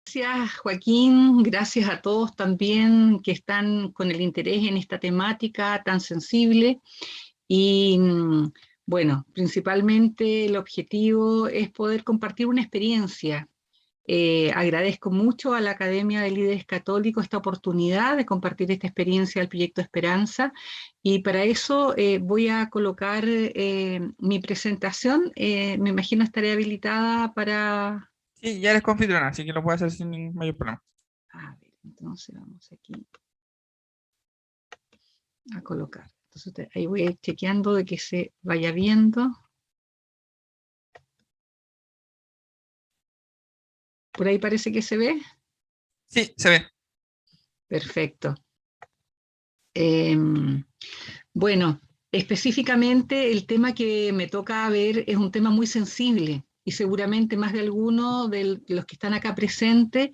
Gracias, Joaquín, gracias a todos también que están con el interés en esta temática tan sensible y bueno, principalmente el objetivo es poder compartir una experiencia. Agradezco mucho a la Academia de Líderes Católicos esta oportunidad de compartir esta experiencia del Proyecto Esperanza y para eso voy a colocar mi presentación. Me imagino estaré habilitada para... Sí, ya eres confitriona, así que lo puedes hacer sin ningún mayor problema. A ver, entonces vamos aquí a colocar. Entonces ahí voy a ir chequeando de que se vaya viendo. Por ahí parece que se ve. Sí, se ve. Perfecto. Bueno, específicamente el tema que me toca ver es un tema muy sensible y seguramente más de alguno de los que están acá presentes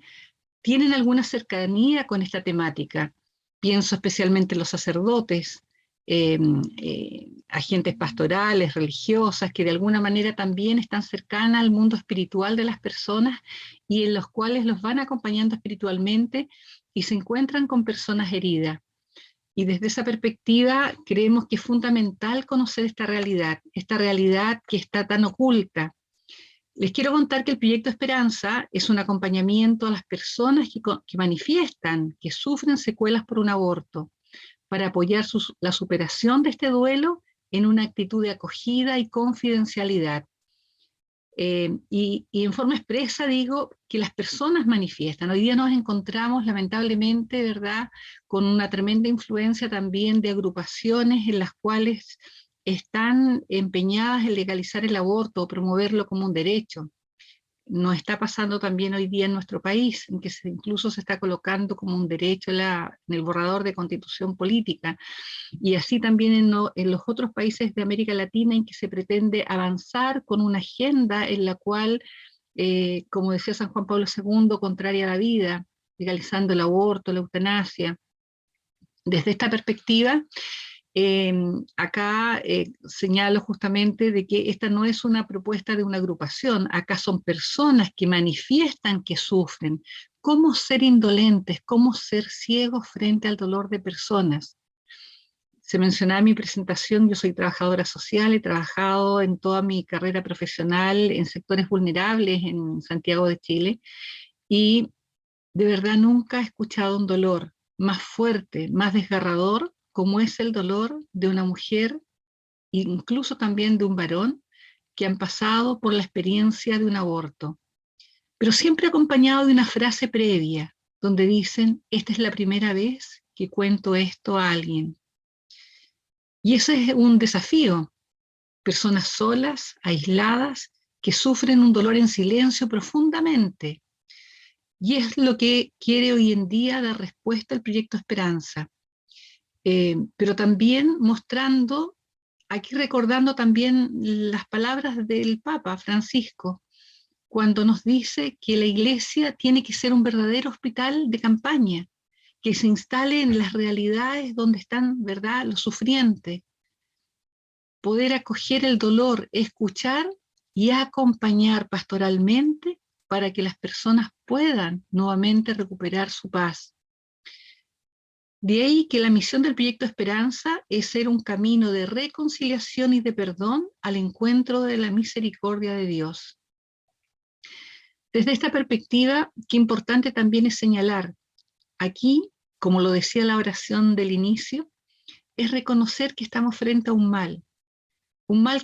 tienen alguna cercanía con esta temática. Pienso especialmente en los sacerdotes, eh, agentes pastorales, religiosas, que de alguna manera también están cercanas al mundo espiritual de las personas y en los cuales los van acompañando espiritualmente y se encuentran con personas heridas. Y desde esa perspectiva creemos que es fundamental conocer esta realidad que está tan oculta. Les quiero contar que el Proyecto Esperanza es un acompañamiento a las personas que manifiestan, que sufren secuelas por un aborto, para apoyar la superación de este duelo en una actitud de acogida y confidencialidad. Y en forma expresa digo que las personas manifiestan. Hoy día nos encontramos lamentablemente, ¿verdad?, con una tremenda influencia también de agrupaciones en las cuales están empeñadas en legalizar el aborto o promoverlo como un derecho. Nos está pasando también hoy día en nuestro país, en que incluso se está colocando como un derecho en el borrador de constitución política, y así también en los otros países de América Latina en que se pretende avanzar con una agenda en la cual, como decía San Juan Pablo II, contraria a la vida, legalizando el aborto, la eutanasia. Desde esta perspectiva, eh, acá señalo justamente de que esta no es una propuesta de una agrupación, acá son personas que manifiestan que sufren. ¿Cómo ser indolentes? ¿Cómo ser ciegos frente al dolor de personas? Se mencionaba en mi presentación, yo soy trabajadora social, he trabajado en toda mi carrera profesional en sectores vulnerables en Santiago de Chile y de verdad nunca he escuchado un dolor más fuerte, más desgarrador, como es el dolor de una mujer, incluso también de un varón, que han pasado por la experiencia de un aborto, pero siempre acompañado de una frase previa, donde dicen, esta es la primera vez que cuento esto a alguien. Y ese es un desafío, personas solas, aisladas, que sufren un dolor en silencio profundamente. Y es lo que quiere hoy en día dar respuesta al Proyecto Esperanza. Pero también mostrando, aquí recordando también las palabras del Papa Francisco, cuando nos dice que la Iglesia tiene que ser un verdadero hospital de campaña, que se instale en las realidades donde están, ¿verdad?, los sufrientes, poder acoger el dolor, escuchar y acompañar pastoralmente para que las personas puedan nuevamente recuperar su paz. De ahí que la misión del Proyecto Esperanza es ser un camino de reconciliación y de perdón al encuentro de la misericordia de Dios. Desde esta perspectiva, qué importante también es señalar, aquí, como lo decía la oración del inicio, es reconocer que estamos frente a un mal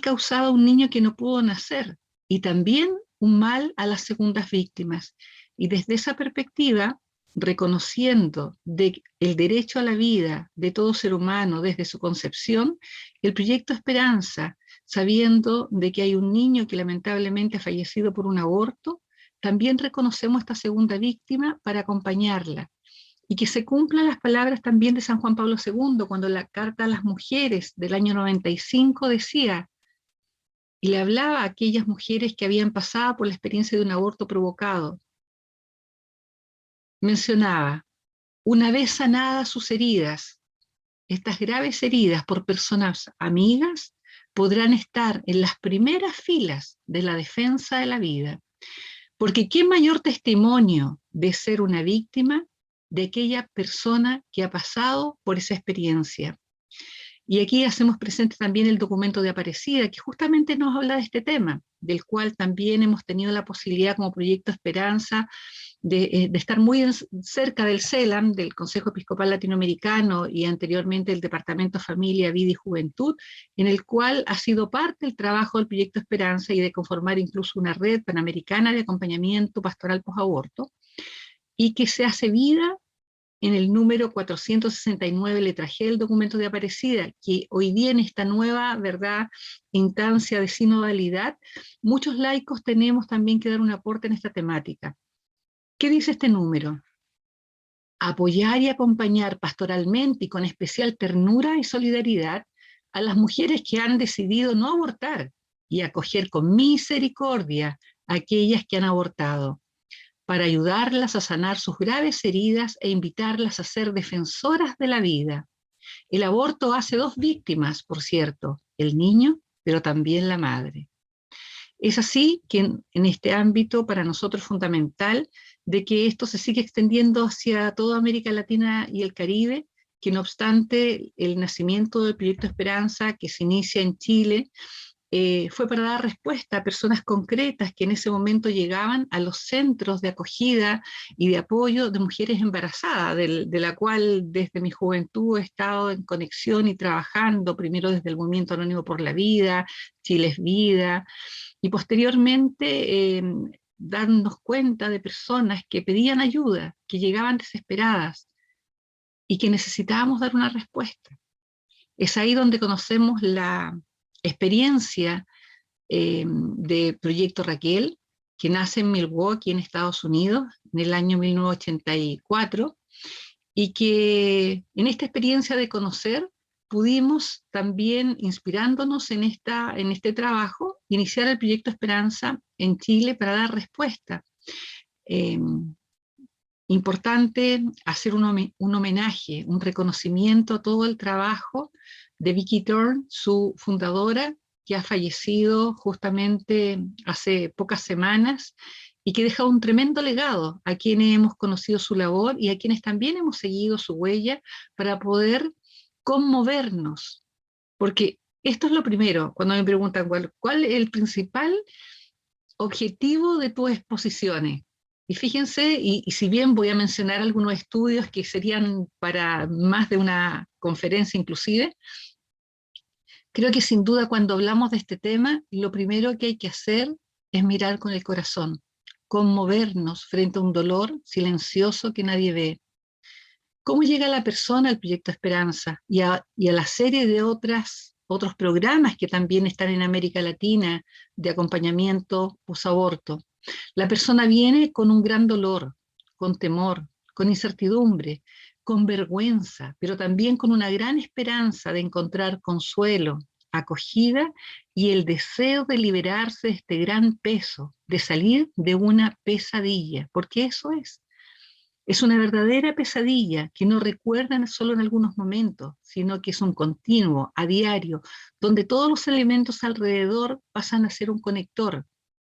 causado a un niño que no pudo nacer y también un mal a las segundas víctimas. Y desde esa perspectiva, reconociendo el derecho a la vida de todo ser humano desde su concepción, el Proyecto Esperanza, sabiendo de que hay un niño que lamentablemente ha fallecido por un aborto, también reconocemos esta segunda víctima para acompañarla. Y que se cumplan las palabras también de San Juan Pablo II, cuando la Carta a las Mujeres del año 95 decía, y le hablaba a aquellas mujeres que habían pasado por la experiencia de un aborto provocado. Mencionaba, una vez sanadas sus heridas, estas graves heridas por personas amigas, podrán estar en las primeras filas de la defensa de la vida. Porque qué mayor testimonio de ser una víctima de aquella persona que ha pasado por esa experiencia. Y aquí hacemos presente también el documento de Aparecida, que justamente nos habla de este tema, del cual también hemos tenido la posibilidad como Proyecto Esperanza de estar muy cerca del CELAM, del Consejo Episcopal Latinoamericano, y anteriormente el Departamento Familia, Vida y Juventud, en el cual ha sido parte del trabajo del Proyecto Esperanza y de conformar incluso una red panamericana de acompañamiento pastoral posaborto, y que se hace vida en el número 469, le traje el documento de Aparecida, que hoy día en esta nueva, ¿verdad?, instancia de sinodalidad, muchos laicos tenemos también que dar un aporte en esta temática. ¿Qué dice este número? Apoyar y acompañar pastoralmente y con especial ternura y solidaridad a las mujeres que han decidido no abortar y acoger con misericordia a aquellas que han abortado, para ayudarlas a sanar sus graves heridas e invitarlas a ser defensoras de la vida. El aborto hace dos víctimas, por cierto, el niño, pero también la madre. Es así que en este ámbito para nosotros es fundamental de que esto se siga extendiendo hacia toda América Latina y el Caribe, que no obstante el nacimiento del Proyecto Esperanza, que se inicia en Chile, fue para dar respuesta a personas concretas que en ese momento llegaban a los centros de acogida y de apoyo de mujeres embarazadas, de la cual desde mi juventud he estado en conexión y trabajando, primero desde el Movimiento Anónimo por la Vida, Chile es Vida, y posteriormente darnos cuenta de personas que pedían ayuda, que llegaban desesperadas y que necesitábamos dar una respuesta. Es ahí donde conocemos la experiencia de Proyecto Raquel, que nace en Milwaukee, en Estados Unidos, en el año 1984, y que en esta experiencia de conocer pudimos también, inspirándonos en este trabajo, iniciar el Proyecto Esperanza en Chile para dar respuesta. Importante hacer un homenaje, un reconocimiento a todo el trabajo de Vicky Turn, su fundadora, que ha fallecido justamente hace pocas semanas y que deja un tremendo legado a quienes hemos conocido su labor y a quienes también hemos seguido su huella para poder conmovernos. Porque esto es lo primero, cuando me preguntan cuál es el principal objetivo de tus exposiciones. Y fíjense, y si bien voy a mencionar algunos estudios que serían para más de una conferencia inclusive, creo que sin duda cuando hablamos de este tema, lo primero que hay que hacer es mirar con el corazón, conmovernos frente a un dolor silencioso que nadie ve. ¿Cómo llega la persona al Proyecto Esperanza y a la serie de otros programas que también están en América Latina de acompañamiento posaborto? La persona viene con un gran dolor, con temor, con incertidumbre, con vergüenza, pero también con una gran esperanza de encontrar consuelo, acogida y el deseo de liberarse de este gran peso, de salir de una pesadilla, porque eso es. Es una verdadera pesadilla que no recuerdan solo en algunos momentos, sino que es un continuo, a diario, donde todos los elementos alrededor pasan a ser un conector,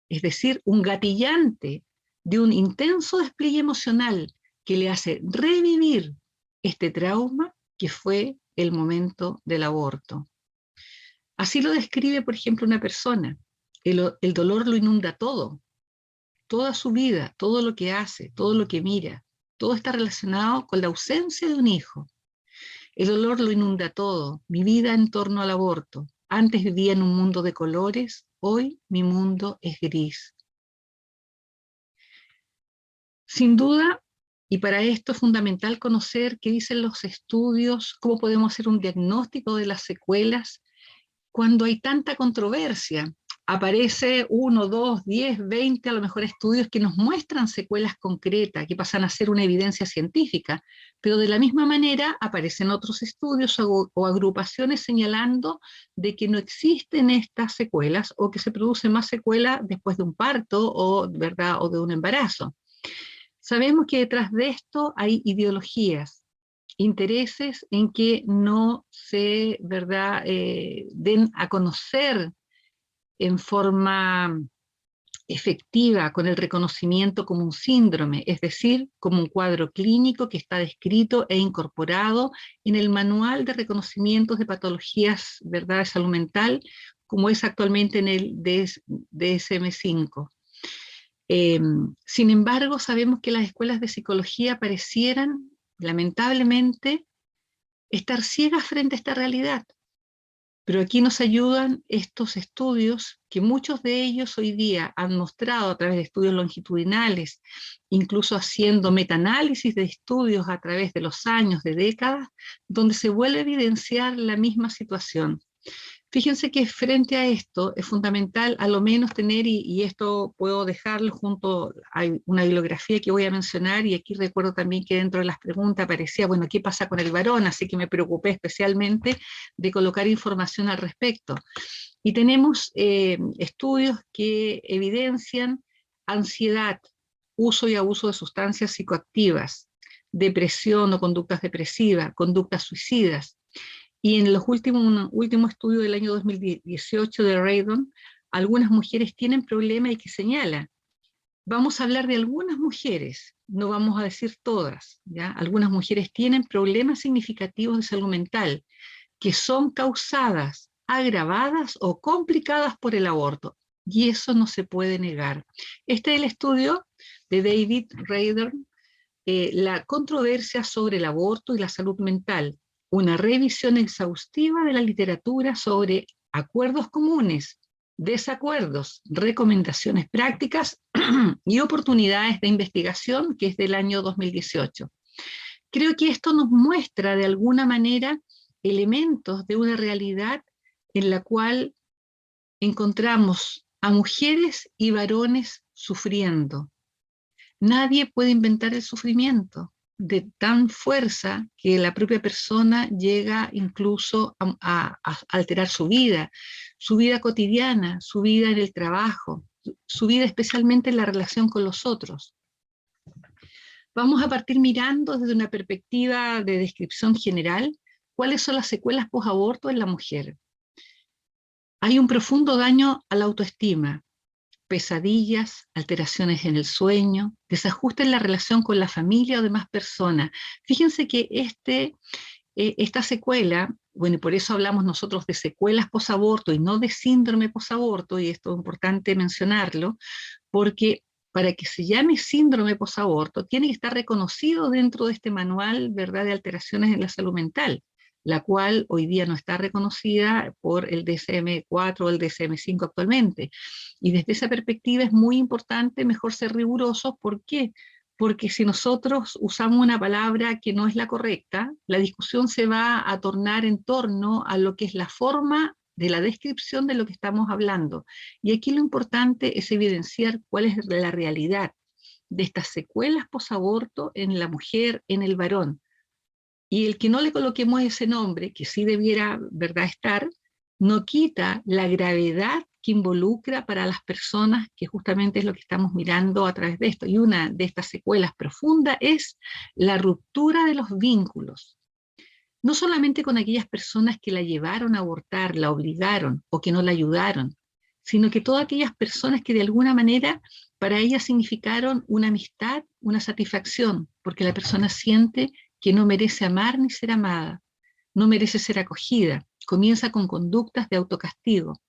es decir, un gatillante de un intenso despliegue emocional que le hace revivir este trauma que fue el momento del aborto. Así lo describe, por ejemplo, una persona. El dolor lo inunda todo, toda su vida, todo lo que hace, todo lo que mira. Todo está relacionado con la ausencia de un hijo. El dolor lo inunda todo, mi vida en torno al aborto. Antes vivía en un mundo de colores, hoy mi mundo es gris. Sin duda, y para esto es fundamental conocer qué dicen los estudios, cómo podemos hacer un diagnóstico de las secuelas cuando hay tanta controversia. Aparece 1, 2, 10, 20, a lo mejor estudios que nos muestran secuelas concretas, que pasan a ser una evidencia científica, pero de la misma manera aparecen otros estudios o agrupaciones señalando de que no existen estas secuelas o que se producen más secuelas después de un parto o, ¿verdad?, o de un embarazo. Sabemos que detrás de esto hay ideologías, intereses en que no se, ¿verdad?, den a conocer en forma efectiva con el reconocimiento como un síndrome, es decir, como un cuadro clínico que está descrito e incorporado en el manual de reconocimientos de patologías, ¿verdad?, de salud mental, como es actualmente en el DSM-5. Sin embargo, sabemos que las escuelas de psicología parecieran, lamentablemente, estar ciegas frente a esta realidad. Pero aquí nos ayudan estos estudios, que muchos de ellos hoy día han mostrado a través de estudios longitudinales, incluso haciendo metaanálisis de estudios a través de los años, de décadas, donde se vuelve a evidenciar la misma situación. Fíjense que frente a esto es fundamental a lo menos tener, y esto puedo dejarlo junto a una bibliografía que voy a mencionar, y aquí recuerdo también que dentro de las preguntas aparecía, bueno, ¿qué pasa con el varón? Así que me preocupé especialmente de colocar información al respecto. Y tenemos estudios que evidencian ansiedad, uso y abuso de sustancias psicoactivas, depresión o conductas depresivas, conductas suicidas. Y en los últimos estudios del año 2018 de Raydon, algunas mujeres tienen problemas y que señala. Vamos a hablar de algunas mujeres, no vamos a decir todas, ¿ya? Algunas mujeres tienen problemas significativos de salud mental que son causadas, agravadas o complicadas por el aborto. Y eso no se puede negar. Este es el estudio de David Raydon, la controversia sobre el aborto y la salud mental, una revisión exhaustiva de la literatura sobre acuerdos comunes, desacuerdos, recomendaciones prácticas y oportunidades de investigación, que es del año 2018. Creo que esto nos muestra de alguna manera elementos de una realidad en la cual encontramos a mujeres y varones sufriendo. Nadie puede inventar el sufrimiento de tan fuerza que la propia persona llega incluso a alterar su vida cotidiana, su vida en el trabajo, su vida especialmente en la relación con los otros. Vamos a partir mirando desde una perspectiva de descripción general cuáles son las secuelas posaborto en la mujer. Hay un profundo daño a la autoestima, pesadillas, alteraciones en el sueño, desajuste en la relación con la familia o demás personas. Fíjense que esta secuela, bueno, y por eso hablamos nosotros de secuelas posaborto y no de síndrome posaborto, y esto es importante mencionarlo, porque para que se llame síndrome posaborto tiene que estar reconocido dentro de este manual, ¿verdad?, de alteraciones en la salud mental, la cual hoy día no está reconocida por el DSM-4 o el DSM-5 actualmente. Y desde esa perspectiva es muy importante mejor ser rigurosos. ¿Por qué? Porque si nosotros usamos una palabra que no es la correcta, la discusión se va a tornar en torno a lo que es la forma de la descripción de lo que estamos hablando. Y aquí lo importante es evidenciar cuál es la realidad de estas secuelas posaborto en la mujer, en el varón. Y el que no le coloquemos ese nombre, que sí debiera, ¿verdad?, estar, no quita la gravedad que involucra para las personas, que justamente es lo que estamos mirando a través de esto. Y una de estas secuelas profundas es la ruptura de los vínculos. No solamente con aquellas personas que la llevaron a abortar, la obligaron o que no la ayudaron, sino que todas aquellas personas que de alguna manera para ella significaron una amistad, una satisfacción, porque la persona siente que no merece amar ni ser amada, no merece ser acogida. Comienza con conductas de autocastigo.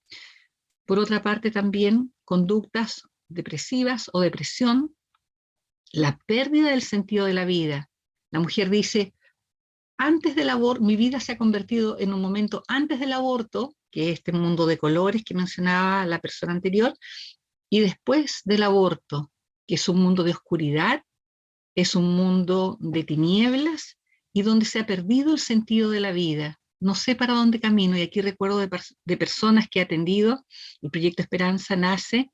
Por otra parte también conductas depresivas o depresión, la pérdida del sentido de la vida. La mujer dice, antes del aborto, mi vida se ha convertido en un momento antes del aborto, que es este mundo de colores que mencionaba la persona anterior, y después del aborto, que es un mundo de oscuridad, es un mundo de tinieblas y donde se ha perdido el sentido de la vida. No sé para dónde camino, y aquí recuerdo de personas que he atendido. El Proyecto Esperanza nace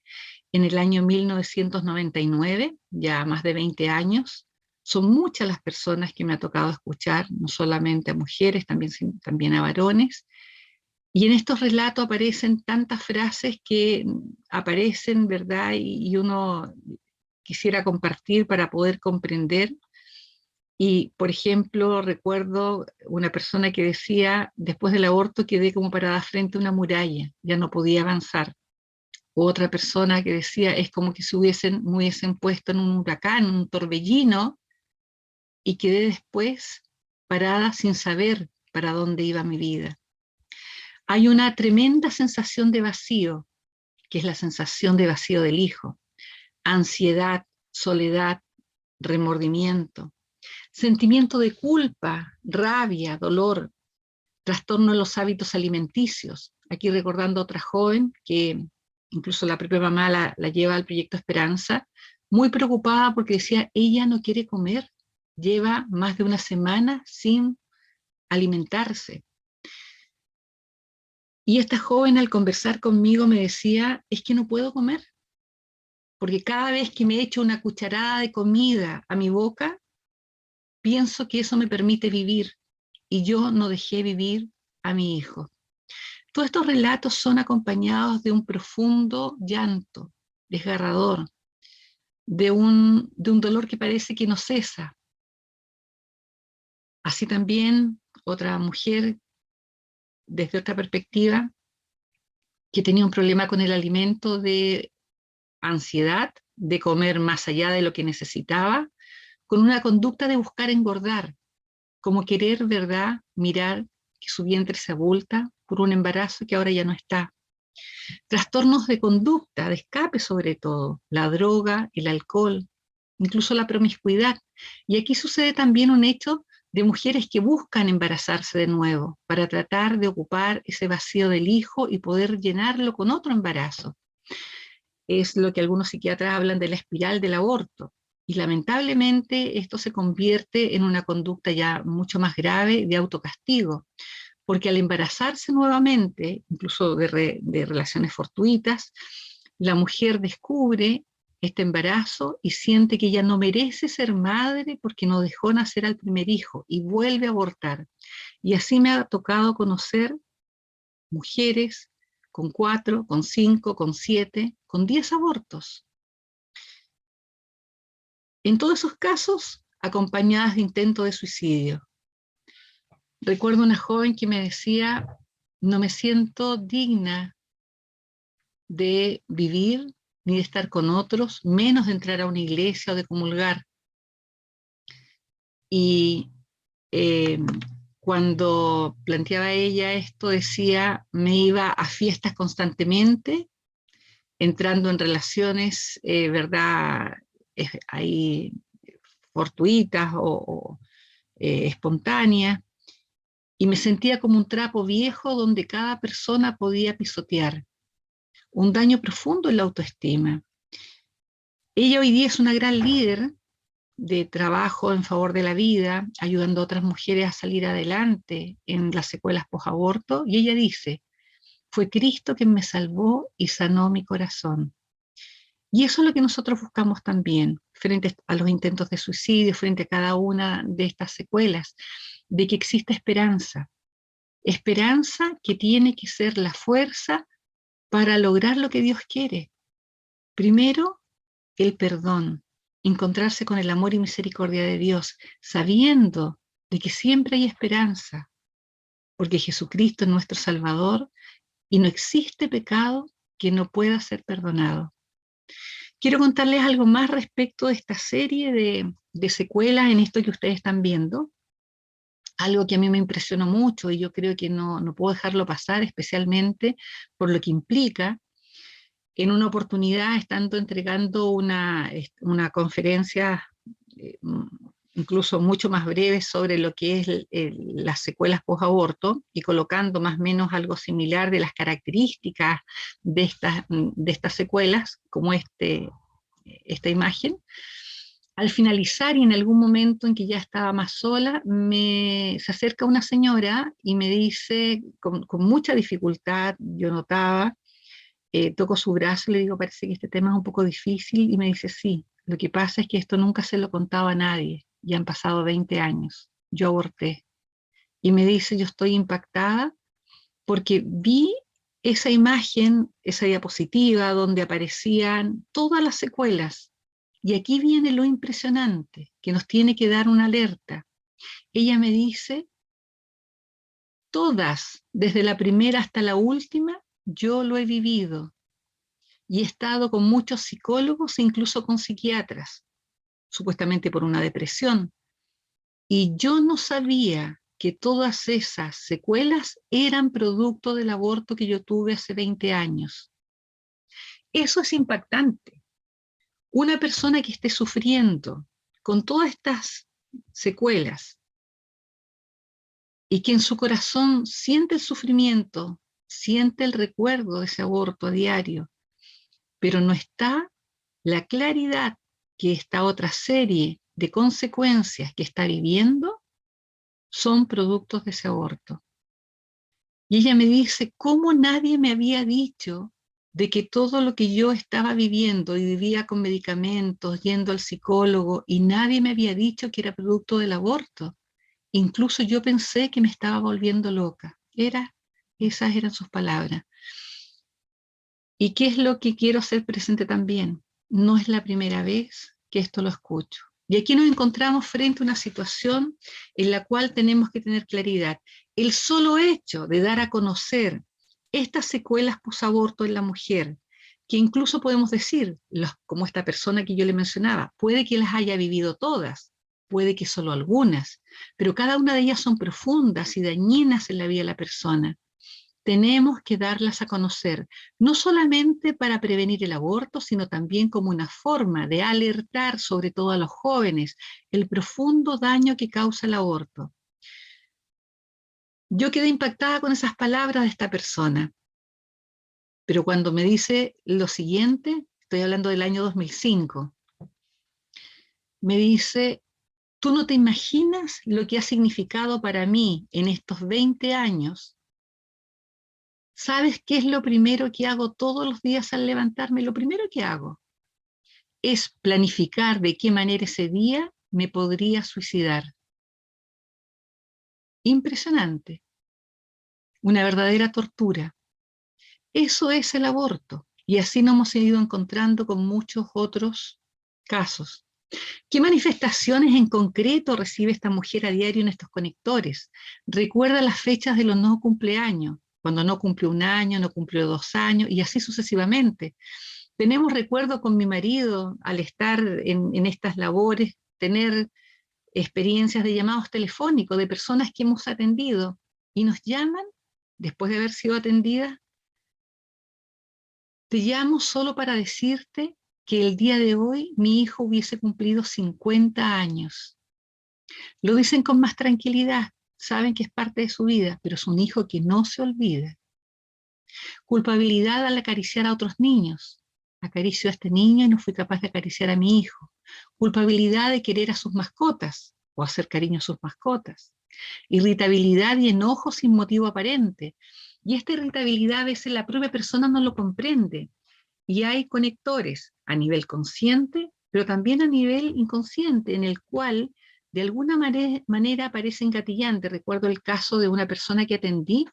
en el año 1999, ya más de 20 años. Son muchas las personas que me ha tocado escuchar, no solamente a mujeres, también a varones. Y en estos relatos aparecen tantas frases que aparecen, ¿verdad? Y uno quisiera compartir para poder comprender. Y, por ejemplo, recuerdo una persona que decía, después del aborto quedé como parada frente a una muralla, ya no podía avanzar. Otra persona que decía, es como que me hubiesen puesto en un huracán, en un torbellino, y quedé después parada sin saber para dónde iba mi vida. Hay una tremenda sensación de vacío, que es la sensación de vacío del hijo. Ansiedad, soledad, remordimiento, sentimiento de culpa, rabia, dolor, trastorno en los hábitos alimenticios. Aquí recordando a otra joven que incluso la propia mamá la lleva al proyecto Esperanza, muy preocupada porque decía, ella no quiere comer, lleva más de una semana sin alimentarse. Y esta joven al conversar conmigo me decía, es que no puedo comer, porque cada vez que me echo una cucharada de comida a mi boca, pienso que eso me permite vivir, y yo no dejé vivir a mi hijo. Todos estos relatos son acompañados de un profundo llanto, desgarrador, de un dolor que parece que no cesa. Así también otra mujer, desde otra perspectiva, que tenía un problema con el alimento de ansiedad, de comer más allá de lo que necesitaba, con una conducta de buscar engordar, como querer, ¿verdad?, mirar que su vientre se abulta por un embarazo que ahora ya no está. Trastornos de conducta, de escape sobre todo, la droga, el alcohol, incluso la promiscuidad. Y aquí sucede también un hecho de mujeres que buscan embarazarse de nuevo para tratar de ocupar ese vacío del hijo y poder llenarlo con otro embarazo. Es lo que algunos psiquiatras hablan de la espiral del aborto. Y lamentablemente esto se convierte en una conducta ya mucho más grave de autocastigo, porque al embarazarse nuevamente, incluso de relaciones fortuitas, la mujer descubre este embarazo y siente que ella no merece ser madre porque no dejó nacer al primer hijo y vuelve a abortar. Y así me ha tocado conocer mujeres con 4, con 5, con 7, con 10 abortos. En todos esos casos, acompañadas de intentos de suicidio. Recuerdo una joven que me decía, no me siento digna de vivir ni de estar con otros, menos de entrar a una iglesia o de comulgar. Y eh, cuando planteaba ella esto, decía, me iba a fiestas constantemente, entrando en relaciones, ¿verdad?, ahí fortuitas o espontáneas, y me sentía como un trapo viejo donde cada persona podía pisotear. Un daño profundo en la autoestima. Ella hoy día es una gran líder de trabajo en favor de la vida, ayudando a otras mujeres a salir adelante en las secuelas posaborto, y ella dice, fue Cristo quien me salvó y sanó mi corazón. Y eso es lo que nosotros buscamos también, frente a los intentos de suicidio, frente a cada una de estas secuelas, de que exista esperanza. Esperanza que tiene que ser la fuerza para lograr lo que Dios quiere. Primero, el perdón, encontrarse con el amor y misericordia de Dios, sabiendo de que siempre hay esperanza, porque Jesucristo es nuestro Salvador y no existe pecado que no pueda ser perdonado. Quiero contarles algo más respecto de esta serie de secuelas en esto que ustedes están viendo. Algo que a mí me impresionó mucho y yo creo que no puedo dejarlo pasar, especialmente por lo que implica. En una oportunidad, estando entregando una conferencia incluso mucho más breve sobre lo que es las secuelas post-aborto y colocando más o menos algo similar de las características de estas secuelas, como esta imagen. Al finalizar y en algún momento en que ya estaba más sola, se acerca una señora y me dice, con mucha dificultad, yo notaba, toco su brazo y le digo, parece que este tema es un poco difícil, y me dice, sí, lo que pasa es que esto nunca se lo contaba a nadie, ya han pasado 20 años, yo aborté. Y me dice, yo estoy impactada porque vi esa imagen, esa diapositiva donde aparecían todas las secuelas. Y aquí viene lo impresionante, que nos tiene que dar una alerta. Ella me dice, todas, desde la primera hasta la última, yo lo he vivido. y he estado con muchos psicólogos e incluso con psiquiatras, supuestamente por una depresión. Y yo no sabía que todas esas secuelas eran producto del aborto que yo tuve hace 20 años. Eso es impactante. Una persona que esté sufriendo con todas estas secuelas y que en su corazón siente el sufrimiento, siente el recuerdo de ese aborto a diario, pero no está la claridad que esta otra serie de consecuencias que está viviendo son productos de ese aborto. Y ella me dice, ¿cómo nadie me había dicho de que todo lo que yo estaba viviendo y vivía con medicamentos, yendo al psicólogo, y nadie me había dicho que era producto del aborto? Incluso yo pensé que me estaba volviendo loca. Esas eran sus palabras. ¿Y qué es lo que quiero hacer presente también? No es la primera vez que esto lo escucho. Y aquí nos encontramos frente a una situación en la cual tenemos que tener claridad. El solo hecho de dar a conocer estas secuelas posaborto en la mujer, que incluso podemos decir, como esta persona que yo le mencionaba, puede que las haya vivido todas, puede que solo algunas, pero cada una de ellas son profundas y dañinas en la vida de la persona. Tenemos que darlas a conocer, no solamente para prevenir el aborto, sino también como una forma de alertar, sobre todo a los jóvenes, el profundo daño que causa el aborto. Yo quedé impactada con esas palabras de esta persona, pero cuando me dice lo siguiente, estoy hablando del año 2005, me dice, tú no te imaginas lo que ha significado para mí en estos 20 años. ¿Sabes qué es lo primero que hago todos los días al levantarme? Lo primero que hago es planificar de qué manera ese día me podría suicidar. Impresionante. Una verdadera tortura. Eso es el aborto. Y así nos hemos ido encontrando con muchos otros casos. ¿Qué manifestaciones en concreto recibe esta mujer a diario en estos conectores? Recuerda las fechas de los no cumpleaños, cuando no cumplió 1 año, no cumplió 2 años, y así sucesivamente. Tenemos recuerdo con mi marido, al estar en estas labores, tener experiencias de llamados telefónicos de personas que hemos atendido y nos llaman, después de haber sido atendidas, te llamo solo para decirte que el día de hoy mi hijo hubiese cumplido 50 años. Lo dicen con más tranquilidad, saben que es parte de su vida, pero es un hijo que no se olvida. Culpabilidad al acariciar a otros niños. Acaricio a este niño y no fui capaz de acariciar a mi hijo. Culpabilidad de querer a sus mascotas o hacer cariño a sus mascotas. Irritabilidad y enojo sin motivo aparente. Y esta irritabilidad a veces la propia persona no lo comprende. Y hay conectores a nivel consciente, pero también a nivel inconsciente, en el cual de alguna manera parece engatillante. Recuerdo el caso de una persona que atendí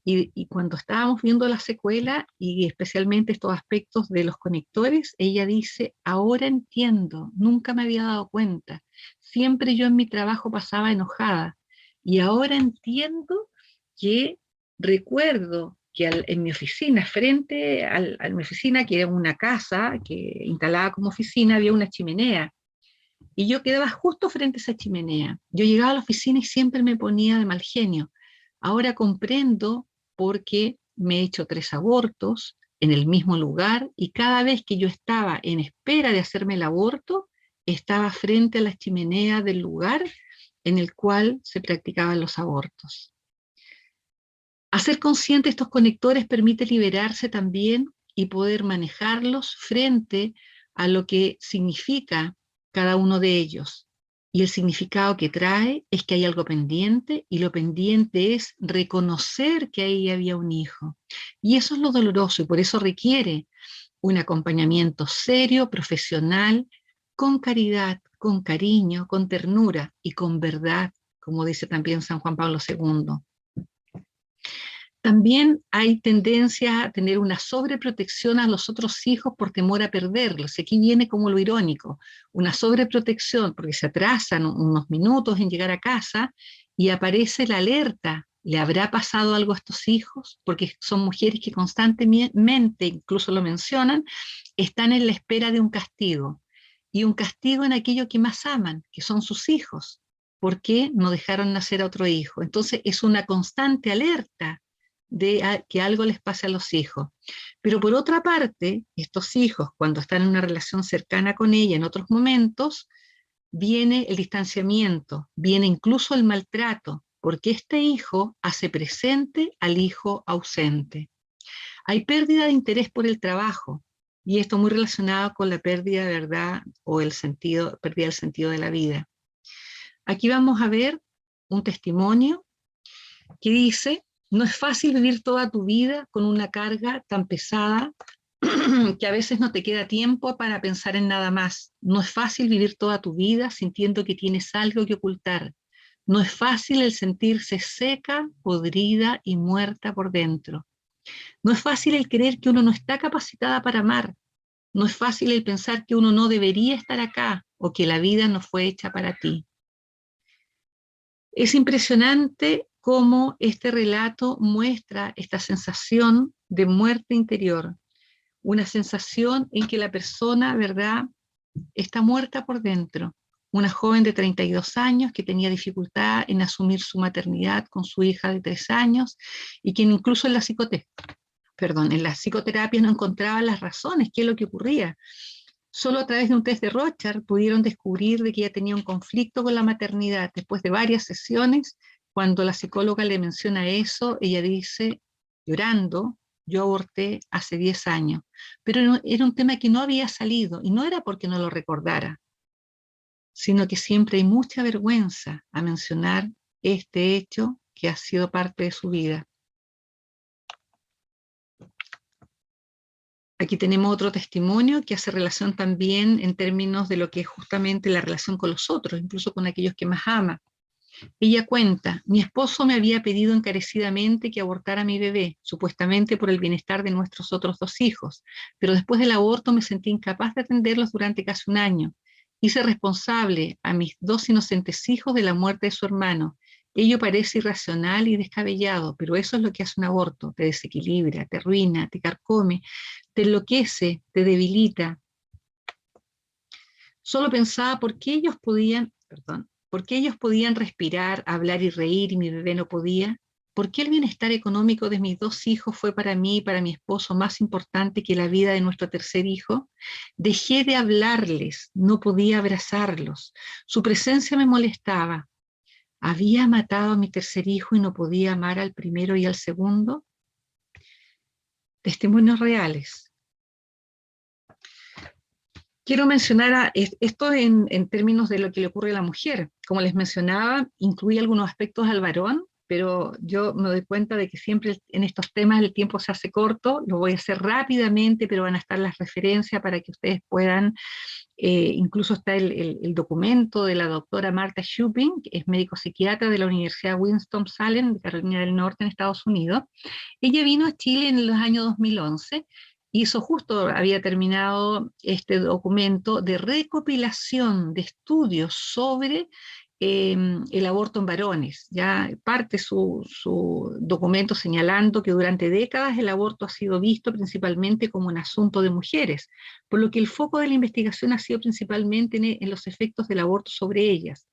y cuando estábamos viendo la secuela y especialmente estos aspectos de los conectores, ella dice, ahora entiendo, nunca me había dado cuenta. Siempre yo en mi trabajo pasaba enojada y ahora entiendo que recuerdo que en mi oficina, frente a mi oficina, que era una casa que instalada como oficina, había una chimenea. Y yo quedaba justo frente a esa chimenea. Yo llegaba a la oficina y siempre me ponía de mal genio. Ahora comprendo por qué me he hecho 3 abortos en el mismo lugar y cada vez que yo estaba en espera de hacerme el aborto, estaba frente a la chimenea del lugar en el cual se practicaban los abortos. Hacer consciente estos conectores permite liberarse también y poder manejarlos frente a lo que significa cada uno de ellos. Y el significado que trae es que hay algo pendiente y lo pendiente es reconocer que ahí había un hijo. Y eso es lo doloroso y por eso requiere un acompañamiento serio, profesional, con caridad, con cariño, con ternura y con verdad, como dice también San Juan Pablo II. También hay tendencia a tener una sobreprotección a los otros hijos por temor a perderlos. Y aquí viene como lo irónico, una sobreprotección porque se atrasan unos minutos en llegar a casa y aparece la alerta ¿Le habrá pasado algo a estos hijos? Porque son mujeres que constantemente, incluso lo mencionan, están en la espera de un castigo. Y un castigo en aquello que más aman, que son sus hijos. ¿Por qué no dejaron nacer a otro hijo? Entonces es una constante alerta de que algo les pase a los hijos. Pero por otra parte, estos hijos, cuando están en una relación cercana con ella en otros momentos, viene el distanciamiento, viene incluso el maltrato, porque este hijo hace presente al hijo ausente. Hay pérdida de interés por el trabajo, y esto muy relacionado con la pérdida de verdad o el sentido, pérdida del sentido de la vida. Aquí vamos a ver un testimonio que dice: no es fácil vivir toda tu vida con una carga tan pesada que a veces no te queda tiempo para pensar en nada más. No es fácil vivir toda tu vida sintiendo que tienes algo que ocultar. No es fácil el sentirse seca, podrida y muerta por dentro. No es fácil el creer que uno no está capacitada para amar. No es fácil el pensar que uno no debería estar acá o que la vida no fue hecha para ti. Es impresionante cómo este relato muestra esta sensación de muerte interior, una sensación en que la persona, ¿verdad?, está muerta por dentro. Una joven de 32 años que tenía dificultad en asumir su maternidad con su hija de 3 años y quien incluso en la psicoterapia no encontraba las razones, qué es lo que ocurría. Solo a través de un test de Rorschach pudieron descubrir de que ella tenía un conflicto con la maternidad. Después de varias sesiones, cuando la psicóloga le menciona eso, ella dice, llorando: yo aborté hace 10 años, pero era un tema que no había salido, y no era porque no lo recordara, sino que siempre hay mucha vergüenza a mencionar este hecho que ha sido parte de su vida. Aquí tenemos otro testimonio que hace relación también en términos de lo que es justamente la relación con los otros, incluso con aquellos que más ama. Ella cuenta: mi esposo me había pedido encarecidamente que abortara a mi bebé, supuestamente por el bienestar de nuestros otros 2 hijos, pero después del aborto me sentí incapaz de atenderlos durante casi un año. Hice responsable a mis 2 inocentes hijos de la muerte de su hermano. Ello parece irracional y descabellado, pero eso es lo que hace un aborto: te desequilibra, te arruina, te carcome, te enloquece, te debilita. Solo pensaba por qué ellos podían respirar, hablar y reír y mi bebé no podía. ¿Por qué el bienestar económico de mis 2 hijos fue para mí y para mi esposo más importante que la vida de nuestro tercer hijo? Dejé de hablarles, no podía abrazarlos. Su presencia me molestaba. ¿Había matado a mi tercer hijo y no podía amar al primero y al segundo? Testimonios reales. Quiero mencionar esto en términos de lo que le ocurre a la mujer. Como les mencionaba, incluye algunos aspectos al varón, pero yo me doy cuenta de que siempre en estos temas el tiempo se hace corto. Lo voy a hacer rápidamente, pero van a estar las referencias para que ustedes puedan, incluso está el documento de la doctora Martha Shuping, que es médico psiquiatra de la Universidad Winston-Salem de Carolina del Norte en Estados Unidos. Ella vino a Chile en los años 2011. Hizo justo, había terminado este documento de recopilación de estudios sobre el aborto en varones. Ya parte su documento señalando que durante décadas el aborto ha sido visto principalmente como un asunto de mujeres, por lo que el foco de la investigación ha sido principalmente en los efectos del aborto sobre ellas,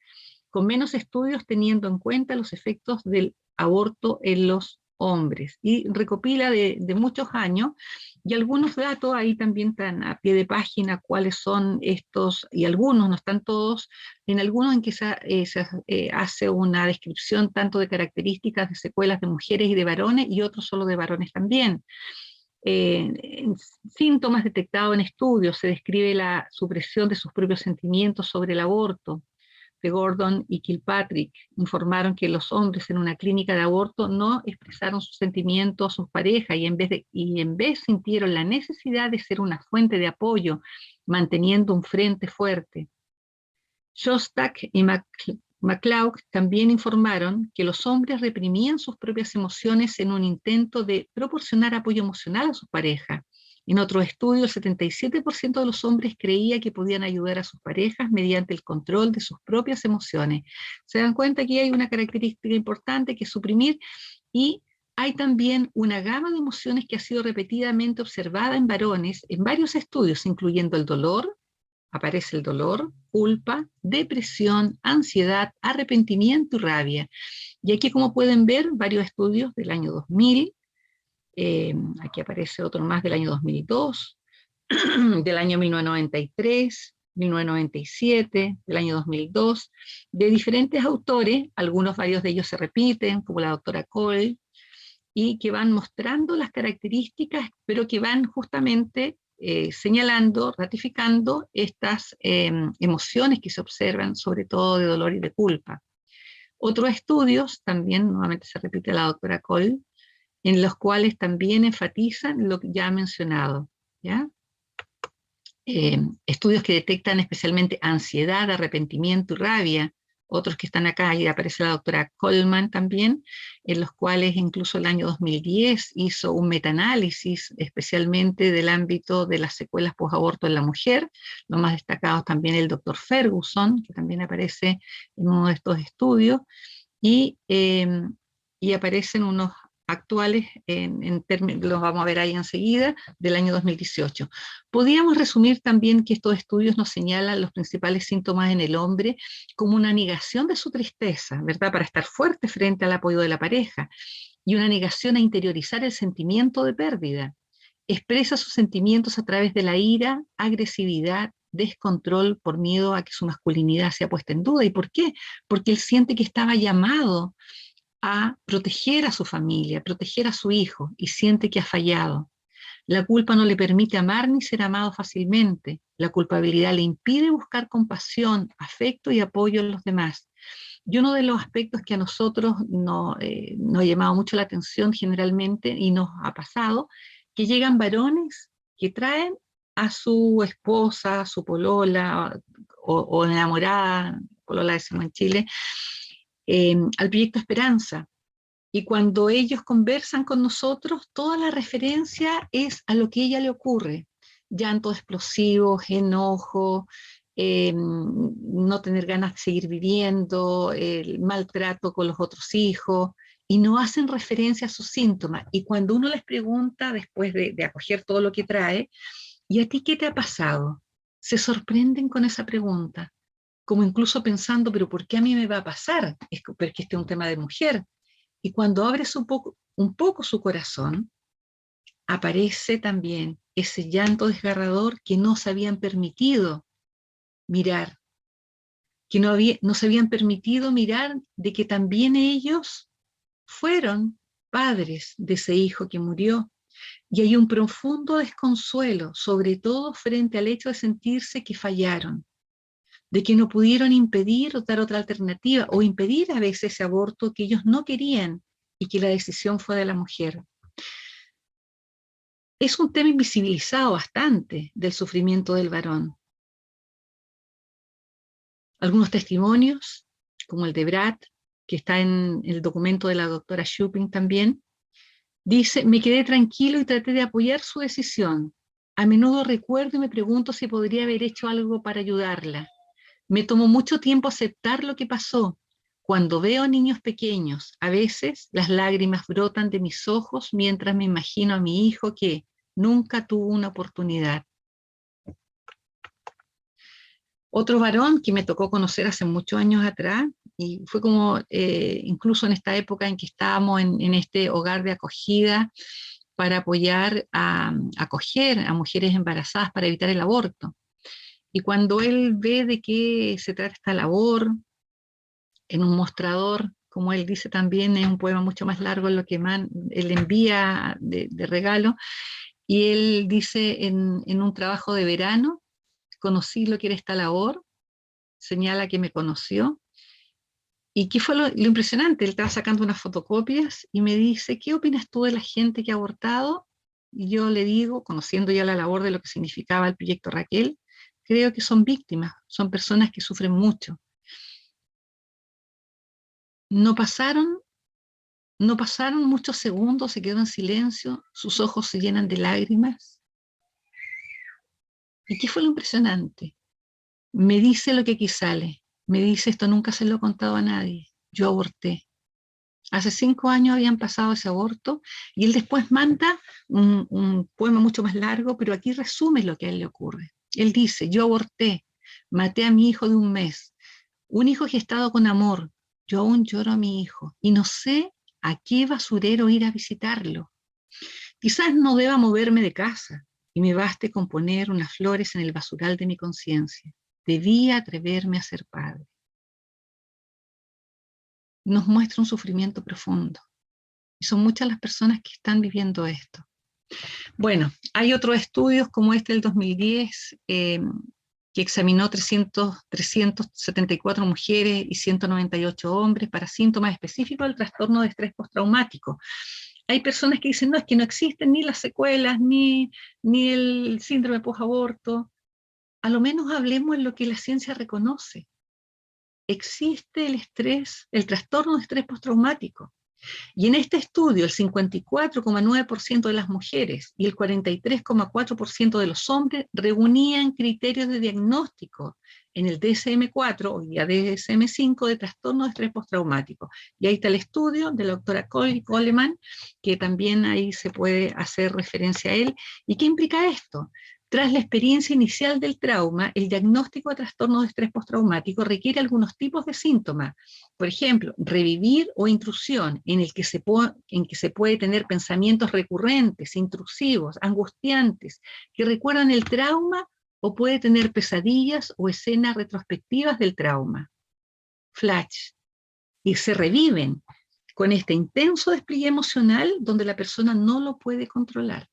con menos estudios teniendo en cuenta los efectos del aborto en los hombres, y recopila de muchos años, y algunos datos ahí también están a pie de página cuáles son estos, y algunos, no están todos, en algunos en que se hace una descripción tanto de características de secuelas de mujeres y de varones, y otros solo de varones también. Síntomas detectados en estudios, se describe la supresión de sus propios sentimientos sobre el aborto. De Gordon y Kilpatrick informaron que los hombres en una clínica de aborto no expresaron sus sentimientos a sus parejas y en vez sintieron la necesidad de ser una fuente de apoyo, manteniendo un frente fuerte. Shostak y McCloud también informaron que los hombres reprimían sus propias emociones en un intento de proporcionar apoyo emocional a sus parejas, En otro estudio, el 77% de los hombres creía que podían ayudar a sus parejas mediante el control de sus propias emociones. Se dan cuenta que hay una característica importante que es suprimir, y hay también una gama de emociones que ha sido repetidamente observada en varones en varios estudios, incluyendo el dolor. Aparece el dolor, culpa, depresión, ansiedad, arrepentimiento y rabia. Y aquí, como pueden ver, varios estudios del año 2000, aquí aparece otro más del año 2002, del año 1993, 1997, del año 2002, de diferentes autores, varios de ellos se repiten, como la doctora Cole, y que van mostrando las características, pero que van justamente señalando, ratificando estas emociones que se observan, sobre todo de dolor y de culpa. Otros estudios, también nuevamente se repite la doctora Cole, en los cuales también enfatizan lo que ya he mencionado, ¿ya? Estudios que detectan especialmente ansiedad, arrepentimiento y rabia, otros que están acá, y aparece la doctora Coleman también, en los cuales incluso el año 2010 hizo un metaanálisis especialmente del ámbito de las secuelas posaborto en la mujer, lo más destacado también el doctor Ferguson, que también aparece en uno de estos estudios, y, y aparecen unos actuales, los vamos a ver ahí enseguida, del año 2018. Podríamos resumir también que estos estudios nos señalan los principales síntomas en el hombre como una negación de su tristeza, ¿verdad? Para estar fuerte frente al apoyo de la pareja, y una negación a interiorizar el sentimiento de pérdida. Expresa sus sentimientos a través de la ira, agresividad, descontrol por miedo a que su masculinidad sea puesta en duda. ¿Y por qué? Porque él siente que estaba llamado a proteger a su familia, proteger a su hijo, y siente que ha fallado. La culpa no le permite amar ni ser amado fácilmente. La culpabilidad le impide buscar compasión, afecto y apoyo en los demás. Y uno de los aspectos que a nosotros nos ha llamado mucho la atención generalmente, y nos ha pasado, que llegan varones que traen a su esposa, a su polola o enamorada, polola decimos en Chile, al proyecto Esperanza. Y cuando ellos conversan con nosotros, toda la referencia es a lo que a ella le ocurre. Llanto explosivo, enojo, no tener ganas de seguir viviendo, el maltrato con los otros hijos, y no hacen referencia a sus síntomas. Y cuando uno les pregunta, después de acoger todo lo que trae, ¿y a ti qué te ha pasado? Se sorprenden con esa pregunta, como incluso pensando, pero ¿por qué a mí me va a pasar? Es porque este es un tema de mujer. Y cuando abres un poco su corazón, aparece también ese llanto desgarrador que no se habían permitido mirar, que no se habían permitido mirar, de que también ellos fueron padres de ese hijo que murió. Y hay un profundo desconsuelo, sobre todo frente al hecho de sentirse que fallaron, de que no pudieron impedir o dar otra alternativa, o impedir a veces ese aborto que ellos no querían, y que la decisión fue de la mujer. Es un tema invisibilizado bastante del sufrimiento del varón. Algunos testimonios, como el de Brad, que está en el documento de la doctora Shuping también, dice: me quedé tranquilo y traté de apoyar su decisión. A menudo recuerdo y me pregunto si podría haber hecho algo para ayudarla. Me tomó mucho tiempo aceptar lo que pasó. Cuando veo a niños pequeños, a veces las lágrimas brotan de mis ojos mientras me imagino a mi hijo que nunca tuvo una oportunidad. Otro varón que me tocó conocer hace muchos años atrás, y fue como incluso en esta época en que estábamos en este hogar de acogida para apoyar a acoger a mujeres embarazadas para evitar el aborto. Y cuando él ve de qué se trata esta labor, en un mostrador, como él dice también, es un poema mucho más largo en lo que él envía de regalo, y él dice en un trabajo de verano: conocí lo que era esta labor, señala que me conoció. ¿Y qué fue lo impresionante? Él estaba sacando unas fotocopias y me dice: ¿qué opinas tú de la gente que ha abortado? Y yo le digo, conociendo ya la labor de lo que significaba el proyecto Raquel, creo que son víctimas, son personas que sufren mucho. No pasaron muchos segundos, se quedó en silencio, sus ojos se llenan de lágrimas, ¿Y qué fue lo impresionante? Me dice lo que aquí sale. Me dice, esto nunca se lo he contado a nadie. Yo aborté. Hace 5 años habían pasado ese aborto y él después manda un poema mucho más largo, pero aquí resume lo que a él le ocurre. Él dice, yo aborté, maté a mi hijo de 1 mes, un hijo gestado con amor. Yo aún lloro a mi hijo y no sé a qué basurero ir a visitarlo. Quizás no deba moverme de casa y me baste con poner unas flores en el basural de mi conciencia. Debía atreverme a ser padre. Nos muestra un sufrimiento profundo. Y son muchas las personas que están viviendo esto. Bueno, hay otros estudios como este del 2010, que examinó 374 mujeres y 198 hombres para síntomas específicos del trastorno de estrés postraumático. Hay personas que dicen, no, es que no existen ni las secuelas, ni el síndrome posaborto. A lo menos hablemos en lo que la ciencia reconoce. Existe el estrés, el trastorno de estrés postraumático. Y en este estudio, el 54,9% de las mujeres y el 43,4% de los hombres reunían criterios de diagnóstico en el DSM-4 o ya DSM-5 de trastorno de estrés postraumático. Y ahí está el estudio de la doctora Coleman, que también ahí se puede hacer referencia a él. ¿Y qué implica esto? Tras la experiencia inicial del trauma, el diagnóstico de trastorno de estrés postraumático requiere algunos tipos de síntomas. Por ejemplo, revivir o intrusión, en que se puede tener pensamientos recurrentes, intrusivos, angustiantes, que recuerdan el trauma, o puede tener pesadillas o escenas retrospectivas del trauma. Flash. Y se reviven con este intenso despliegue emocional donde la persona no lo puede controlar.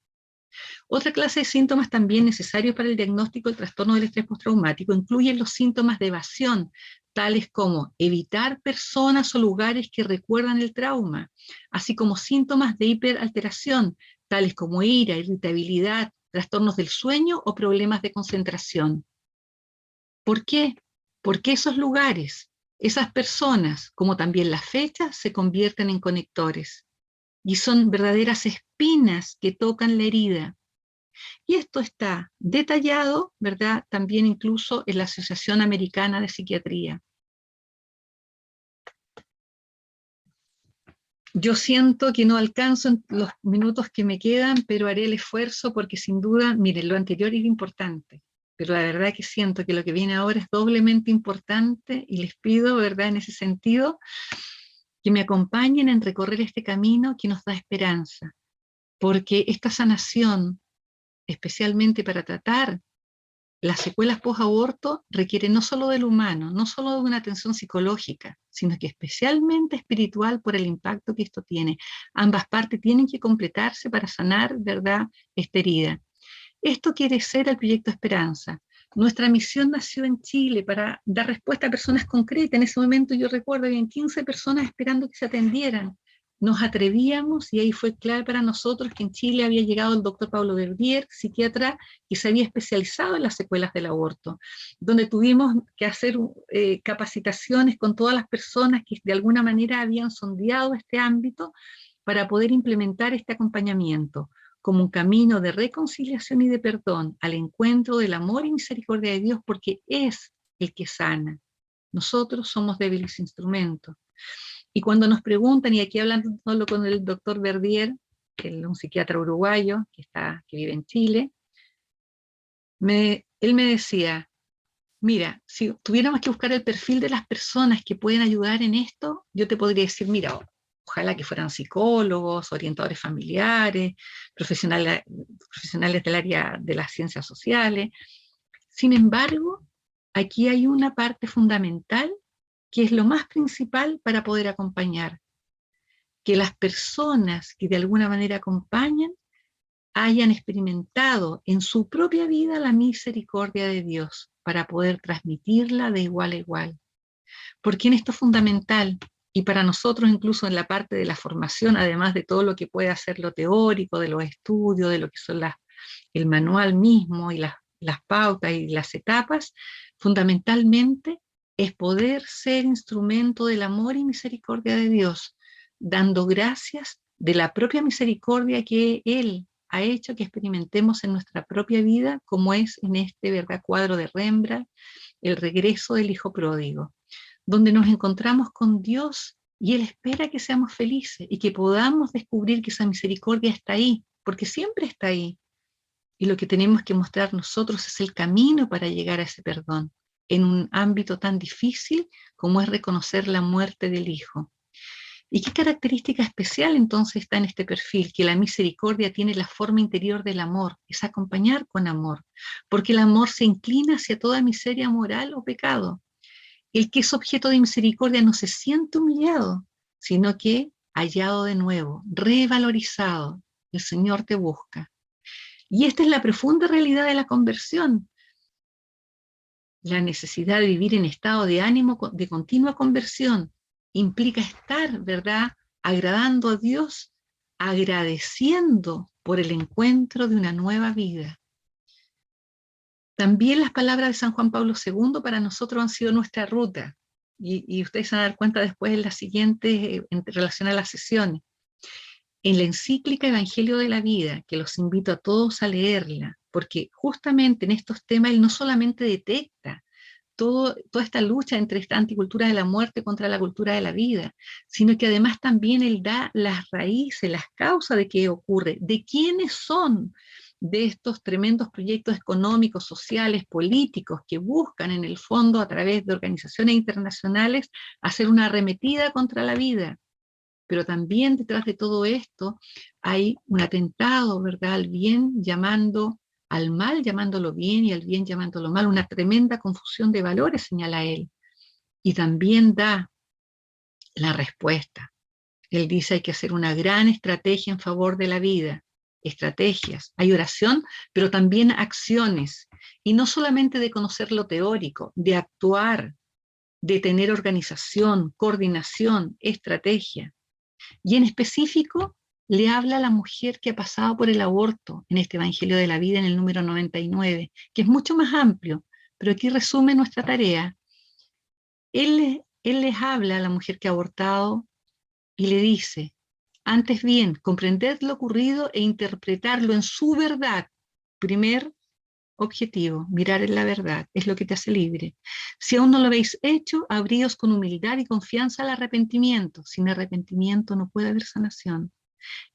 Otra clase de síntomas también necesarios para el diagnóstico del trastorno del estrés postraumático incluyen los síntomas de evasión, tales como evitar personas o lugares que recuerdan el trauma, así como síntomas de hiperalteración, tales como ira, irritabilidad, trastornos del sueño o problemas de concentración. ¿Por qué? Porque esos lugares, esas personas, como también las fechas, se convierten en conectores y son verdaderas espinas que tocan la herida. Y esto está detallado, ¿verdad?, también incluso en la Asociación Americana de Psiquiatría. Yo siento que no alcanzo en los minutos que me quedan, pero haré el esfuerzo porque sin duda, miren, lo anterior es importante, pero la verdad que siento que lo que viene ahora es doblemente importante y les pido, ¿verdad?, en ese sentido, que me acompañen en recorrer este camino que nos da esperanza, porque esta sanación, especialmente para tratar las secuelas post-aborto, requieren no solo del humano, no solo de una atención psicológica, sino que especialmente espiritual por el impacto que esto tiene. Ambas partes tienen que completarse para sanar, ¿verdad?, esta herida. Esto quiere ser el proyecto Esperanza. Nuestra misión nació en Chile para dar respuesta a personas concretas. En ese momento yo recuerdo, habían 15 personas esperando que se atendieran. Nos atrevíamos y ahí fue clave para nosotros que en Chile había llegado el doctor Pablo Verdier, psiquiatra que se había especializado en las secuelas del aborto, donde tuvimos que hacer capacitaciones con todas las personas que de alguna manera habían sondeado este ámbito para poder implementar este acompañamiento como un camino de reconciliación y de perdón al encuentro del amor y misericordia de Dios, porque es el que sana. Nosotros somos débiles instrumentos. Y cuando nos preguntan, y aquí hablando solo con el doctor Verdier, que es un psiquiatra uruguayo que vive en Chile, él me decía, mira, si tuviéramos que buscar el perfil de las personas que pueden ayudar en esto, yo te podría decir, mira, ojalá que fueran psicólogos, orientadores familiares, profesionales del área de las ciencias sociales. Sin embargo, aquí hay una parte fundamental que es lo más principal para poder acompañar, que las personas que de alguna manera acompañan hayan experimentado en su propia vida la misericordia de Dios para poder transmitirla de igual a igual. Porque en esto es fundamental, y para nosotros incluso en la parte de la formación, además de todo lo que puede hacer lo teórico, de los estudios, de lo que son el manual mismo y las pautas y las etapas, fundamentalmente es poder ser instrumento del amor y misericordia de Dios, dando gracias de la propia misericordia que Él ha hecho que experimentemos en nuestra propia vida, como es en este, ¿verdad?, cuadro de Rembrandt, el regreso del hijo pródigo, donde nos encontramos con Dios y Él espera que seamos felices y que podamos descubrir que esa misericordia está ahí, porque siempre está ahí. Y lo que tenemos que mostrar nosotros es el camino para llegar a ese perdón, en un ámbito tan difícil como es reconocer la muerte del hijo. ¿Y qué característica especial entonces está en este perfil? Que la misericordia tiene la forma interior del amor, es acompañar con amor, porque el amor se inclina hacia toda miseria moral o pecado. El que es objeto de misericordia no se siente humillado, sino que hallado de nuevo, revalorizado. El Señor te busca. Y esta es la profunda realidad de la conversión, la necesidad de vivir en estado de ánimo de continua conversión. Implica estar, ¿verdad?, agradando a Dios, agradeciendo por el encuentro de una nueva vida. También las palabras de San Juan Pablo II para nosotros han sido nuestra ruta, y ustedes se van a dar cuenta después en las siguientes, en relación a las sesiones. En la encíclica Evangelio de la Vida, que los invito a todos a leerla, porque justamente en estos temas él no solamente detecta toda esta lucha entre esta anticultura de la muerte contra la cultura de la vida, sino que además también él da las raíces, las causas de qué ocurre, de quiénes son de estos tremendos proyectos económicos, sociales, políticos que buscan en el fondo a través de organizaciones internacionales hacer una arremetida contra la vida. Pero también detrás de todo esto hay un atentado, ¿verdad?, al bien llamando al mal, llamándolo bien, y al bien llamándolo mal, una tremenda confusión de valores, señala él. Y también da la respuesta. Él dice hay que hacer una gran estrategia en favor de la vida, estrategias. Hay oración, pero también acciones. Y no solamente de conocer lo teórico, de actuar, de tener organización, coordinación, estrategia. Y en específico le habla a la mujer que ha pasado por el aborto en este Evangelio de la Vida, en el número 99, que es mucho más amplio, pero aquí resume nuestra tarea. Él les habla a la mujer que ha abortado y le dice, antes bien, comprended lo ocurrido e interpretarlo en su verdad. Primer objetivo, mirar en la verdad, es lo que te hace libre. Si aún no lo habéis hecho, abríos con humildad y confianza al arrepentimiento. Sin arrepentimiento no puede haber sanación.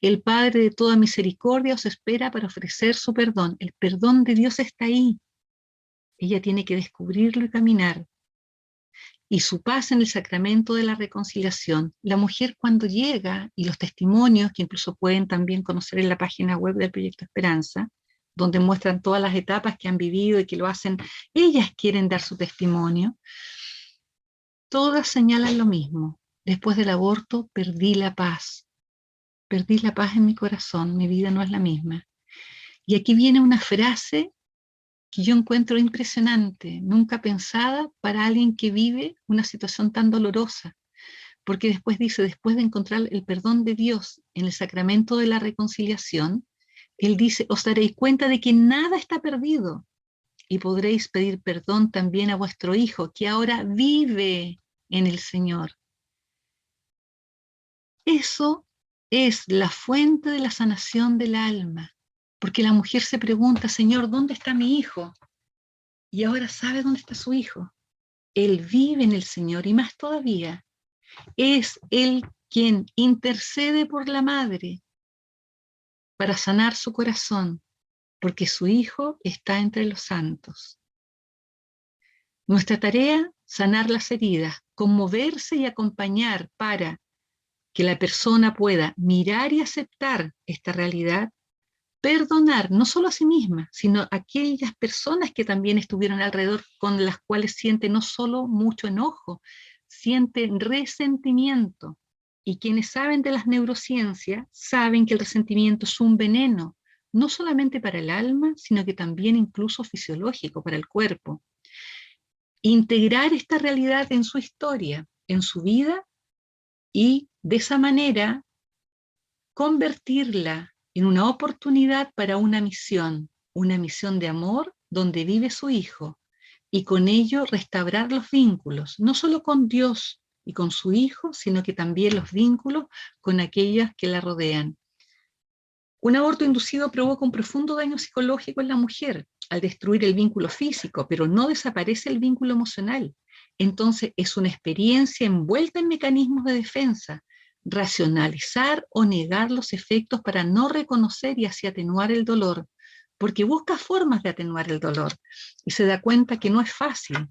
El Padre de toda misericordia os espera para ofrecer su perdón. El perdón de Dios está ahí. Ella tiene que descubrirlo y caminar. Y su paz en el sacramento de la reconciliación. La mujer cuando llega, y los testimonios, que incluso pueden también conocer en la página web del Proyecto Esperanza, donde muestran todas las etapas que han vivido y que lo hacen, ellas quieren dar su testimonio, todas señalan lo mismo. Después del aborto perdí la paz en mi corazón, mi vida no es la misma. Y aquí viene una frase que yo encuentro impresionante, nunca pensada para alguien que vive una situación tan dolorosa, porque después dice, después de encontrar el perdón de Dios en el sacramento de la reconciliación, Él dice, os daréis cuenta de que nada está perdido y podréis pedir perdón también a vuestro Hijo, que ahora vive en el Señor. Eso es la fuente de la sanación del alma, porque la mujer se pregunta, Señor, ¿dónde está mi hijo? Y ahora sabe dónde está su hijo. Él vive en el Señor y más todavía, es Él quien intercede por la madre para sanar su corazón, porque su hijo está entre los santos. Nuestra tarea, sanar las heridas, conmoverse y acompañar para que la persona pueda mirar y aceptar esta realidad, perdonar no solo a sí misma, sino a aquellas personas que también estuvieron alrededor, con las cuales siente no solo mucho enojo, siente resentimiento. Y quienes saben de las neurociencias saben que el resentimiento es un veneno, no solamente para el alma, sino que también incluso fisiológico para el cuerpo. Integrar esta realidad en su historia, en su vida, y de esa manera convertirla en una oportunidad para una misión de amor donde vive su hijo, y con ello restaurar los vínculos, no solo con Dios y con su hijo, sino que también los vínculos con aquellas que la rodean. Un aborto inducido provoca un profundo daño psicológico en la mujer al destruir el vínculo físico, pero no desaparece el vínculo emocional. Entonces es una experiencia envuelta en mecanismos de defensa, racionalizar o negar los efectos para no reconocer y así atenuar el dolor, porque busca formas de atenuar el dolor y se da cuenta que no es fácil.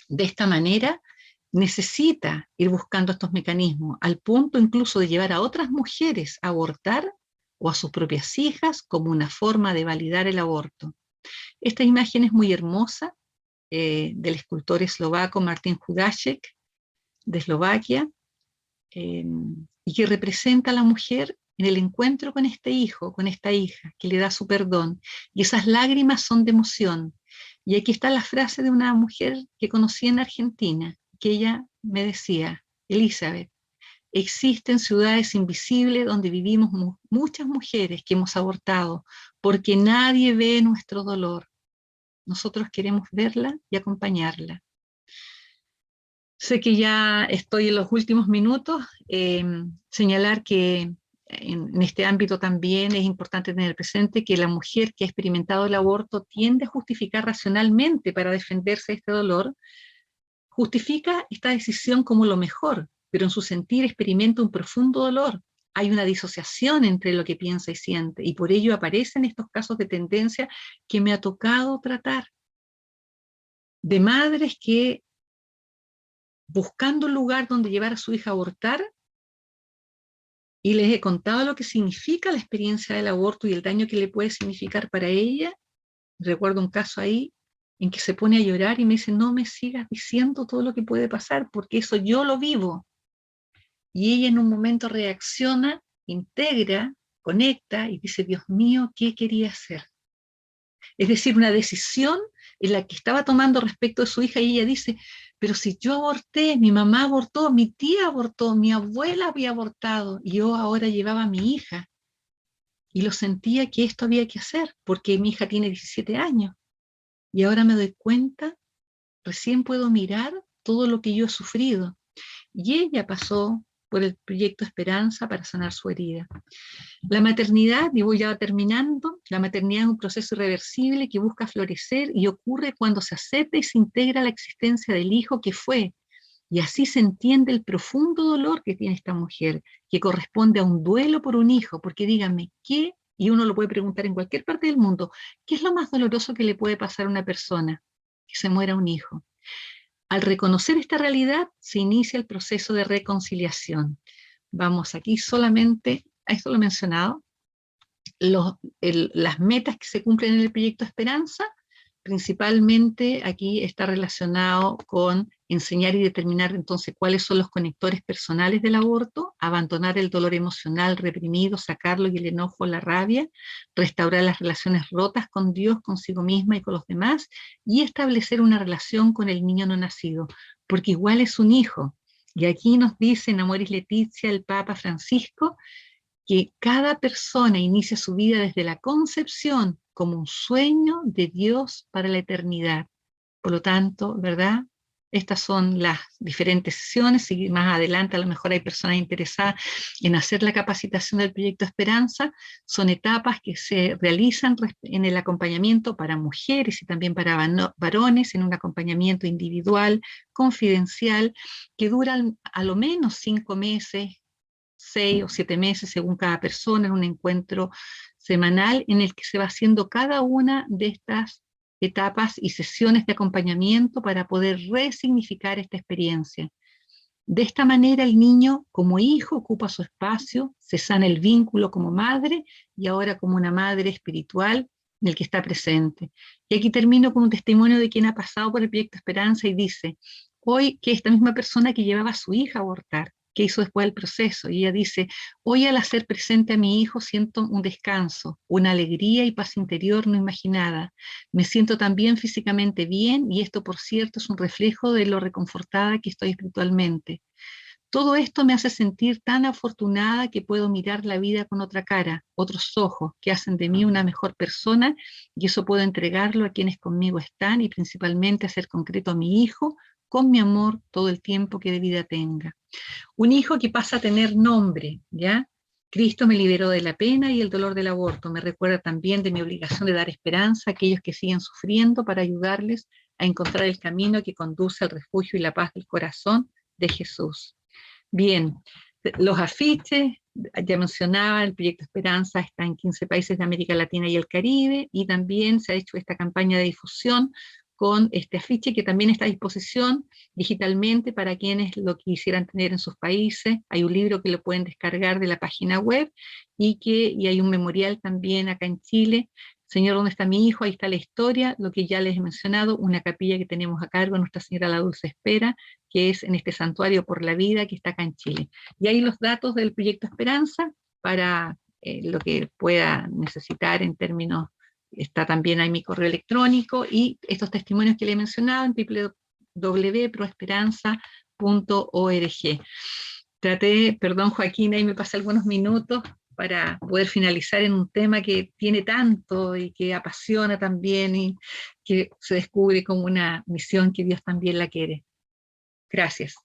De esta manera necesita ir buscando estos mecanismos, al punto incluso de llevar a otras mujeres a abortar o a sus propias hijas como una forma de validar el aborto. Esta imagen es muy hermosa, del escultor eslovaco Martin Hudacek, de Eslovaquia, y que representa a la mujer en el encuentro con este hijo, con esta hija, que le da su perdón. Y esas lágrimas son de emoción. Y aquí está la frase de una mujer que conocí en Argentina, que ella me decía: Elizabeth, existen ciudades invisibles donde vivimos muchas mujeres que hemos abortado, porque nadie ve nuestro dolor. Nosotros queremos verla y acompañarla. Sé que ya estoy en los últimos minutos. Señalar que en este ámbito también es importante tener presente que la mujer que ha experimentado el aborto tiende a justificar racionalmente para defenderse de este dolor, justifica esta decisión como lo mejor, pero en su sentir experimenta un profundo dolor. Hay una disociación entre lo que piensa y siente, y por ello aparecen estos casos de tendencia que me ha tocado tratar, de madres que, buscando un lugar donde llevar a su hija a abortar, y les he contado lo que significa la experiencia del aborto y el daño que le puede significar para ella. Recuerdo un caso ahí en que se pone a llorar y me dice: no me sigas diciendo todo lo que puede pasar, porque eso yo lo vivo. Y ella en un momento reacciona, integra, conecta y dice: Dios mío, ¿qué quería hacer? Es decir, una decisión en la que estaba tomando respecto de su hija, y ella dice: pero si yo aborté, mi mamá abortó, mi tía abortó, mi abuela había abortado, y yo ahora llevaba a mi hija, y lo sentía que esto había que hacer, porque mi hija tiene 17 años, y ahora me doy cuenta, recién puedo mirar todo lo que yo he sufrido. Y ella pasó por el proyecto Esperanza para sanar su herida. La maternidad, y voy ya terminando, la maternidad es un proceso irreversible que busca florecer y ocurre cuando se acepta y se integra la existencia del hijo que fue, y así se entiende el profundo dolor que tiene esta mujer, que corresponde a un duelo por un hijo, porque díganme, ¿qué? Y uno lo puede preguntar en cualquier parte del mundo, ¿qué es lo más doloroso que le puede pasar a una persona? Que se muera un hijo. Al reconocer esta realidad, se inicia el proceso de reconciliación. Vamos aquí solamente, a esto lo he mencionado, las metas que se cumplen en el proyecto Esperanza, principalmente aquí está relacionado con enseñar y determinar entonces cuáles son los conectores personales del aborto, abandonar el dolor emocional reprimido, sacarlo y el enojo, la rabia, restaurar las relaciones rotas con Dios, consigo misma y con los demás, y establecer una relación con el niño no nacido, porque igual es un hijo. Y aquí nos dice en Amoris Laetitia el Papa Francisco que cada persona inicia su vida desde la concepción como un sueño de Dios para la eternidad. Por lo tanto, ¿verdad? Estas son las diferentes sesiones, y más adelante a lo mejor hay personas interesadas en hacer la capacitación del proyecto Esperanza. Son etapas que se realizan en el acompañamiento para mujeres y también para varones, en un acompañamiento individual, confidencial, que duran a lo menos 5 meses, 6 o 7 meses según cada persona, en un encuentro semanal en el que se va haciendo cada una de estas etapas y sesiones de acompañamiento para poder resignificar esta experiencia. De esta manera el niño como hijo ocupa su espacio, se sana el vínculo como madre y ahora como una madre espiritual en el que está presente. Y aquí termino con un testimonio de quien ha pasado por el proyecto Esperanza y dice: hoy, que esta misma persona que llevaba a su hija a abortar, que hizo después el proceso, y ella dice: hoy al hacer presente a mi hijo siento un descanso, una alegría y paz interior no imaginada. Me siento también físicamente bien, y esto por cierto es un reflejo de lo reconfortada que estoy espiritualmente. Todo esto me hace sentir tan afortunada que puedo mirar la vida con otra cara, otros ojos, que hacen de mí una mejor persona, y eso puedo entregarlo a quienes conmigo están y principalmente hacer concreto a mi hijo con mi amor todo el tiempo que de vida tenga. Un hijo que pasa a tener nombre, ¿ya? Cristo me liberó de la pena y el dolor del aborto. Me recuerda también de mi obligación de dar esperanza a aquellos que siguen sufriendo para ayudarles a encontrar el camino que conduce al refugio y la paz del corazón de Jesús. Bien, los afiches, ya mencionaba, el proyecto Esperanza está en 15 países de América Latina y el Caribe, y también se ha hecho esta campaña de difusión con este afiche que también está a disposición digitalmente para quienes lo quisieran tener en sus países. Hay un libro que lo pueden descargar de la página web y hay un memorial también acá en Chile. Señor, ¿dónde está mi hijo? Ahí está la historia, lo que ya les he mencionado, una capilla que tenemos a cargo, Nuestra Señora la Dulce Espera, que es en este Santuario por la Vida que está acá en Chile. Y ahí los datos del proyecto Esperanza para lo que pueda necesitar en términos, está también ahí mi correo electrónico y estos testimonios que le he mencionado en www.proesperanza.org. Traté, perdón Joaquín, ahí me pasé algunos minutos para poder finalizar en un tema que tiene tanto y que apasiona también y que se descubre como una misión que Dios también la quiere. Gracias.